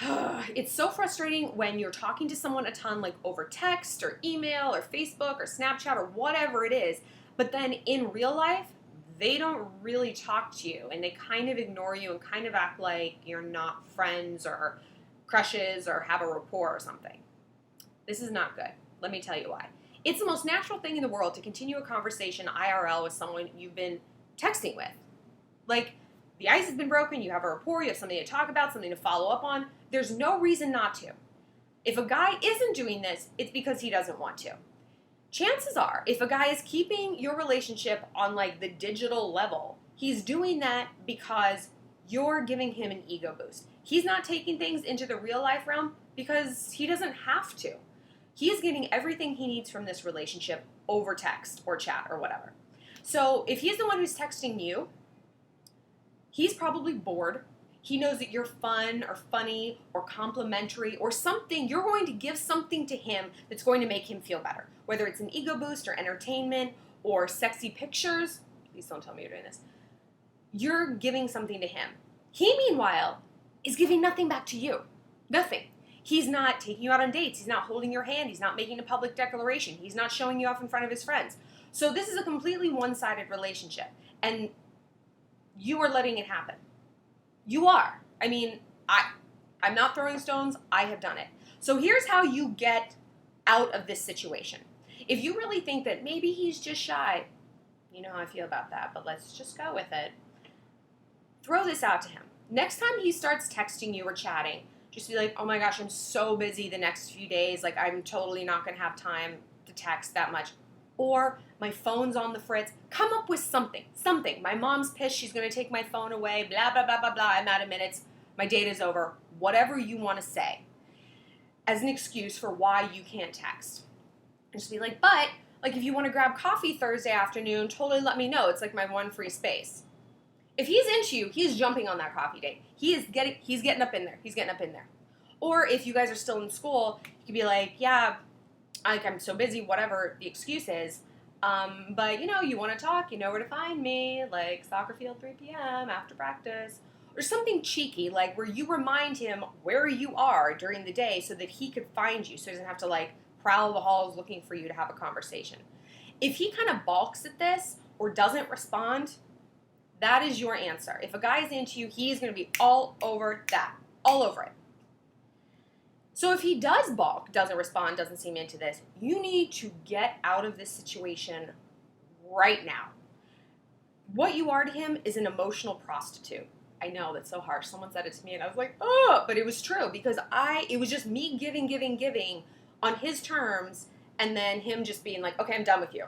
It's so frustrating when you're talking to someone a ton, like over text or email or Facebook or Snapchat or whatever it is, but then in real life, they don't really talk to you and they kind of ignore you and kind of act like you're not friends or crushes or have a rapport or something. This is not good. Let me tell you why. It's the most natural thing in the world to continue a conversation IRL with someone you've been texting with. Like, the ice has been broken, you have a rapport, you have something to talk about, something to follow up on. There's no reason not to. If a guy isn't doing this, it's because he doesn't want to. Chances are, if a guy is keeping your relationship on like the digital level, he's doing that because you're giving him an ego boost. He's not taking things into the real life realm because he doesn't have to. He is getting everything he needs from this relationship over text or chat or whatever. So if he's the one who's texting you, he's probably bored. He knows that you're fun or funny or complimentary or something. You're going to give something to him that's going to make him feel better. Whether it's an ego boost or entertainment or sexy pictures. Please don't tell me you're doing this. You're giving something to him. He, meanwhile, is giving nothing back to you. Nothing. He's not taking you out on dates. He's not holding your hand. He's not making a public declaration. He's not showing you off in front of his friends. So this is a completely one-sided relationship. And you are letting it happen. You are. I mean, I'm not throwing stones. I have done it. So here's how you get out of this situation. If you really think that maybe he's just shy, you know how I feel about that, but let's just go with it. Throw this out to him. Next time he starts texting you or chatting, just be like, oh my gosh, I'm so busy the next few days. Like, I'm totally not going to have time to text that much. Or my phone's on the fritz. Come up with something. Something. My mom's pissed. She's going to take my phone away. Blah, blah, blah, blah, blah. I'm out of minutes. My data's over. Whatever you want to say as an excuse for why you can't text. And just be like, but, like, if you want to grab coffee Thursday afternoon, totally let me know. It's like my one free space. If he's into you, he's jumping on that coffee date. He's getting up in there. He's getting up in there. Or if you guys are still in school, you could be like, yeah, I'm so busy, whatever the excuse is. But, you know, you want to talk, you know where to find me, like soccer field 3 p.m. after practice. Or something cheeky, like where you remind him where you are during the day so that he could find you, so he doesn't have to, like, prowl the halls looking for you to have a conversation. If he kind of balks at this or doesn't respond, that is your answer. If a guy is into you, he's going to be all over that. All over it. So if he does balk, doesn't respond, doesn't seem into this, you need to get out of this situation right now. What you are to him is an emotional prostitute. I know, that's so harsh. Someone said it to me and I was like, oh, but it was true because it was just me giving on his terms and then him just being like, okay, I'm done with you.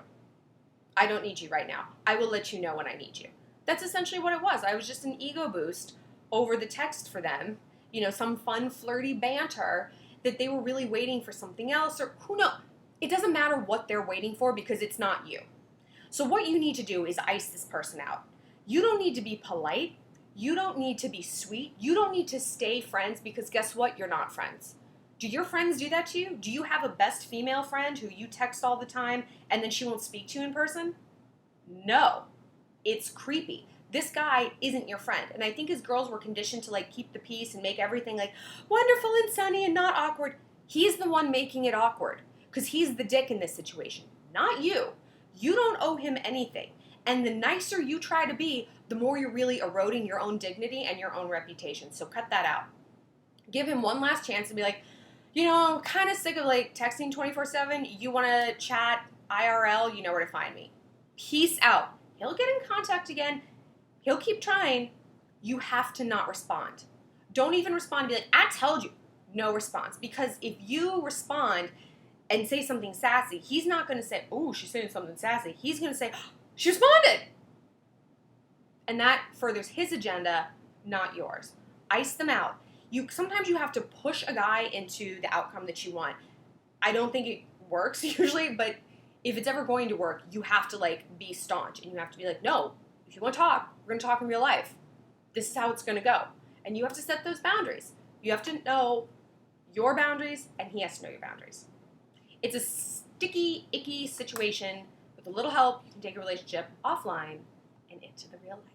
I don't need you right now. I will let you know when I need you. That's essentially what it was. I was just an ego boost over the text for them. You know, some fun, flirty banter that they were really waiting for something else, or who knows. It doesn't matter what they're waiting for because it's not you. So what you need to do is ice this person out. You don't need to be polite. You don't need to be sweet. You don't need to stay friends because guess what? You're not friends. Do your friends do that to you? Do you have a best female friend who you text all the time and then she won't speak to you in person? No. It's creepy. This guy isn't your friend. And I think as girls we're conditioned to like keep the peace and make everything like wonderful and sunny and not awkward. He's the one making it awkward because he's the dick in this situation, not you. You don't owe him anything. And the nicer you try to be, the more you're really eroding your own dignity and your own reputation. So cut that out. Give him one last chance to be like, you know, I'm kind of sick of like texting 24/7. You want to chat IRL, you know where to find me. Peace out. He'll get in contact again. He'll keep trying. You have to not respond. Don't even respond and be like, I told you. No response. Because if you respond and say something sassy, he's not going to say, oh, she's saying something sassy. He's going to say, she responded. And that furthers his agenda, not yours. Ice them out. Sometimes you have to push a guy into the outcome that you want. I don't think it works usually, but if it's ever going to work, you have to like be staunch and you have to be like, no, if you want to talk, we're going to talk in real life. This is how it's going to go. And you have to set those boundaries. You have to know your boundaries and he has to know your boundaries. It's a sticky, icky situation. With a little help, you can take a relationship offline and into the real life.